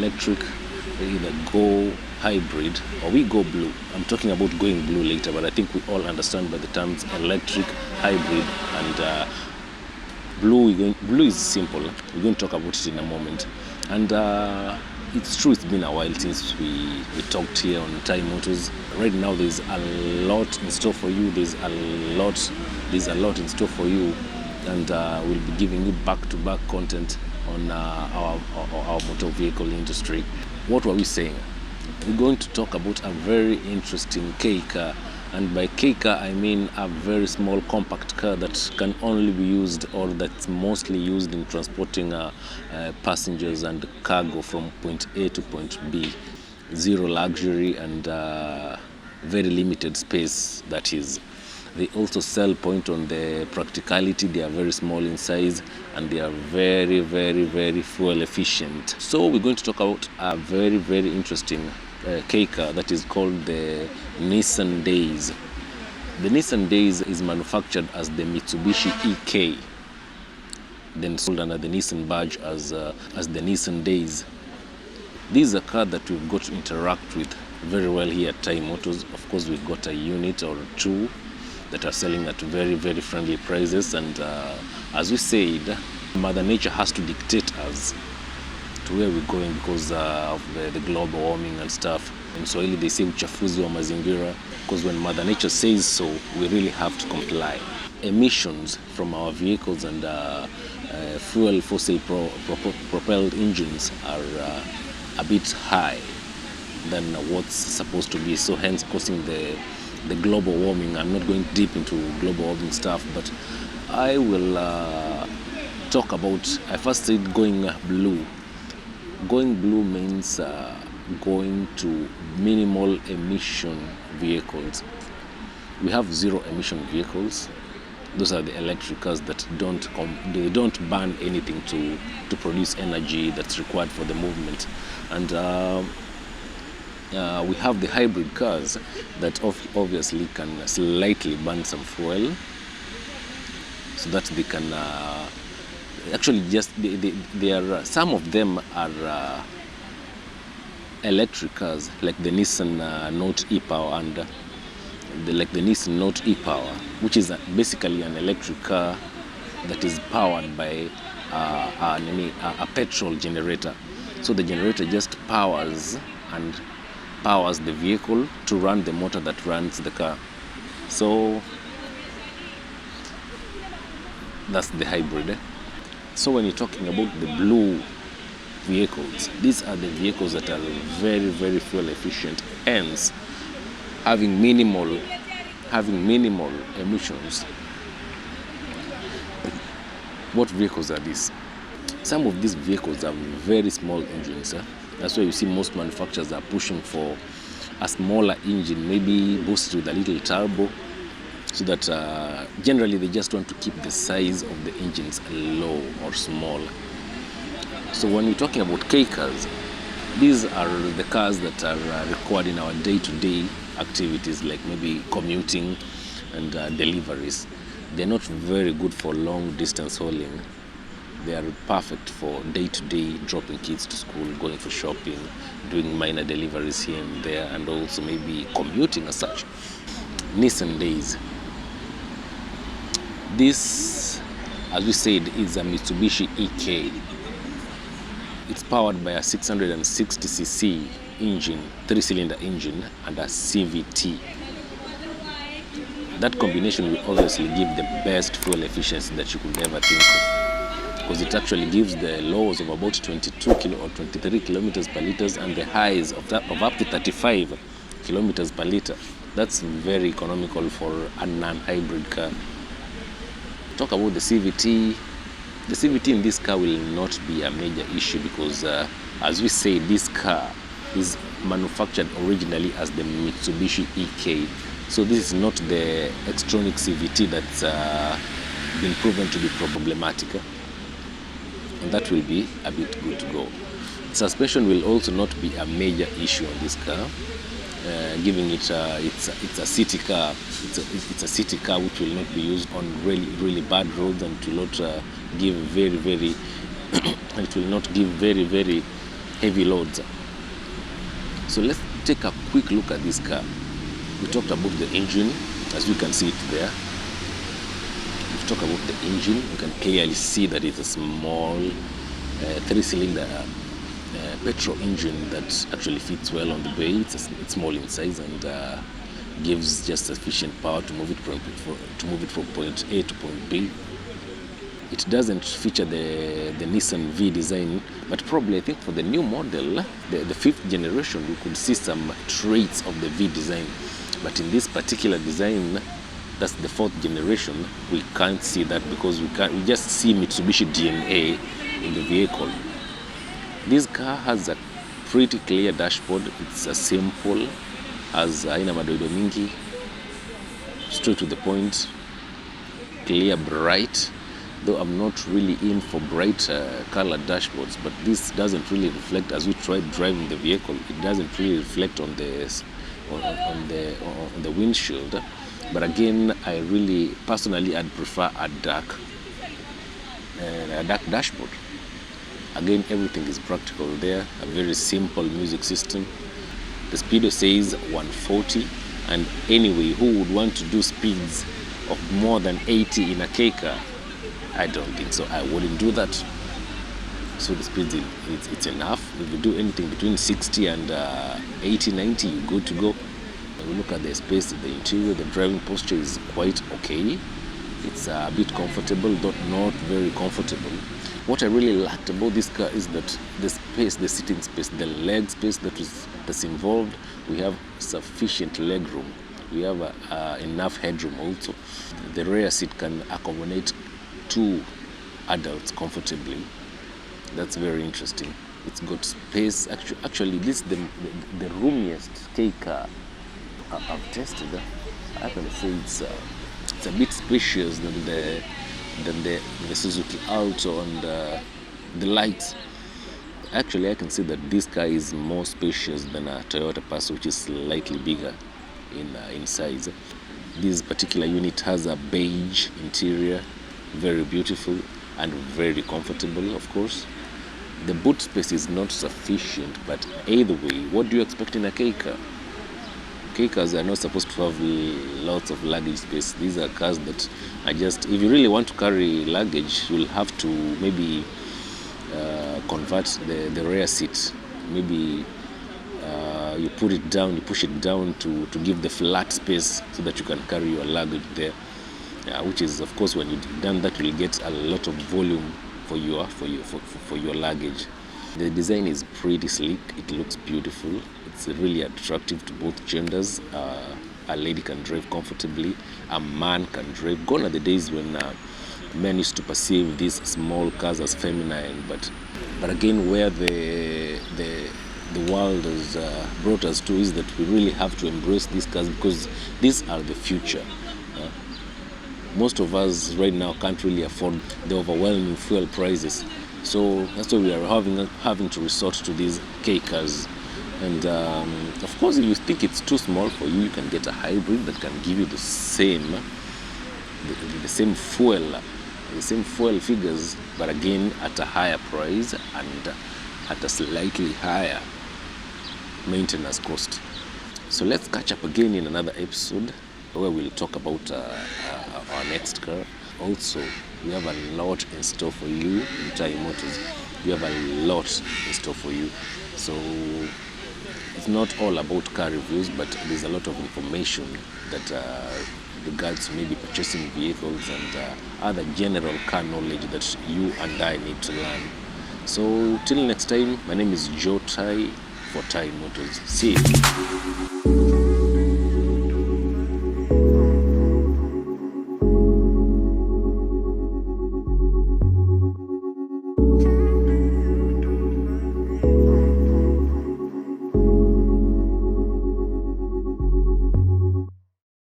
electric, either go hybrid or we go blue. I'm talking about going blue later, but I think we all understand by the terms electric, hybrid, and blue is simple. We're going to talk about it in a moment. And it's true, it's been a while since we talked here on Thai Motors. Right now there's a lot in store for you. There's a lot in store for you, and we'll be giving you back-to-back content on our motor vehicle industry. What were we saying? We're going to talk about a very interesting K car, and by K car I mean a very small compact car that can only be used, or that's mostly used in transporting passengers and cargo from point A to point B. Zero luxury and very limited space, that is. They also sell point on the practicality. They are very small in size and they are very, very, very fuel efficient. So we're going to talk about a very, very interesting K car that is called the Nissan Dayz. The Nissan Dayz is manufactured as the Mitsubishi EK, then sold under the Nissan badge as the Nissan Dayz. This is a car that we've got to interact with very well here at Thai Motors. Of course, we've got a unit or two that are selling at very, very friendly prices, and as we said, Mother Nature has to dictate us to where we're going because of the global warming and stuff. In Swahili they say uchafuzi wa mazingira, because when Mother Nature says so, we really have to comply. Emissions from our vehicles and fuel fossil propelled engines are a bit high than what's supposed to be, so hence causing the global warming. I'm not going deep into global warming stuff, but I will talk about, I first said going blue. Going blue means going to minimal emission vehicles. We have zero emission vehicles. Those are the electric cars that don't burn anything to produce energy that's required for the movement. And we have the hybrid cars that obviously can slightly burn some fuel, so that they can actually just they are some of them are electric cars, like the Nissan Note e-Power and like the Nissan Note e-Power, which is basically an electric car that is powered by a petrol generator. So the generator just powers the vehicle to run the motor that runs the car. So that's the hybrid. So when you're talking about the blue vehicles, these are the vehicles that are very, very fuel efficient, hence having minimal emissions. What vehicles are these? Some of these vehicles have very small engines. That's why you see most manufacturers are pushing for a smaller engine, maybe boosted with a little turbo, so that generally they just want to keep the size of the engines low or small. So when we're talking about K cars, these are the cars that are required in our day-to-day activities, like maybe commuting and deliveries. They're not very good for long distance hauling. They are perfect for day-to-day dropping kids to school, going for shopping, doing minor deliveries here and there, and also maybe commuting as such. Nissan Dayz. This, as we said, is a Mitsubishi EK. It's powered by a 660cc engine, 3-cylinder engine, and a CVT. That combination will obviously give the best fuel efficiency that you could ever think of, because it actually gives the lows of about 22 or 23 kilometers per liter and the highs of up to 35 kilometers per liter. That's very economical for a non-hybrid car. Talk about the CVT. The CVT in this car will not be a major issue because, as we say, this car is manufactured originally as the Mitsubishi EK. So this is not the Xtronic CVT that's been proven to be problematic. And that will be a bit good to go. Suspension will also not be a major issue on this car, giving it it's a city car. It's a city car which will not be used on really bad roads, and will not give very heavy loads. So let's take a quick look at this car. We talked about the engine, as you can see it there. We've talked about the engine. You can clearly see that it's a small 3-cylinder petrol engine that actually fits well on the bay. It's small in size and gives just sufficient power to move it from point A to point B. It doesn't feature the Nissan V design, but probably I think for the new model, the 5th generation, we could see some traits of the V design. But in this particular design, that's the 4th generation, we can't see that because we just see Mitsubishi DNA in the vehicle. This car has a pretty clear dashboard. It's a simple, has haina madoido mingi, straight to the point, clear, bright. Though I'm not really in for bright colored dashboards, but this doesn't really reflect, as we tried driving the vehicle, it doesn't really reflect on the windshield. But again, I really personally I'd prefer a dark dashboard. Again, everything is practical there. A very simple music system. The speedo says 140, and anyway, who would want to do speeds of more than 80 in a K car? I don't think so. I wouldn't do that. So the speed, it's enough. If you do anything between 60 and 80, 90, you're good to go. When we look at the space in the interior, the driving posture is quite okay. It's a bit comfortable, but not very comfortable. What I really liked about this car is that the space, the sitting space, the leg space that's involved, we have sufficient leg room. We have enough headroom also. The rear seat can accommodate 2 adults comfortably. That's very interesting. It's got space. Actually, this is the roomiest K car I've tested. I can say it's a bit spacious than the Suzuki Alto and the Light. Actually, I can say that this car is more spacious than a Toyota Passo, which is slightly bigger in size. This particular unit has a beige interior, very beautiful and very comfortable, of course. The boot space is not sufficient, but either way, what do you expect in a K car? K cars are not supposed to have lots of luggage space. These are cars that are just, if you really want to carry luggage, you'll have to maybe convert the rear seat. Maybe you put it down, you push it down to give the flat space so that you can carry your luggage there. Which is, of course, when you've done that, you'll get a lot of volume for your luggage. The design is pretty sleek. It looks beautiful. It's really attractive to both genders. A lady can drive comfortably. A man can drive. Gone are the days when men used to perceive these small cars as feminine. But again, where the world has brought us to is that we really have to embrace these cars because these are the future. Most of us right now can't really afford the overwhelming fuel prices. So that's why we are having to resort to these K cars. And of course, if you think it's too small for you, you can get a hybrid that can give you the same fuel figures, but again at a higher price and at a slightly higher maintenance cost. So let's catch up again in another episode where we'll talk about our next car. Also, we have a lot in store for you in Thai Motors. We have a lot in store for you. So it's not all about car reviews, but there's a lot of information that regards maybe purchasing vehicles and other general car knowledge that you and I need to learn. So till next time, my name is Joe Tai for Thai Motors. See you.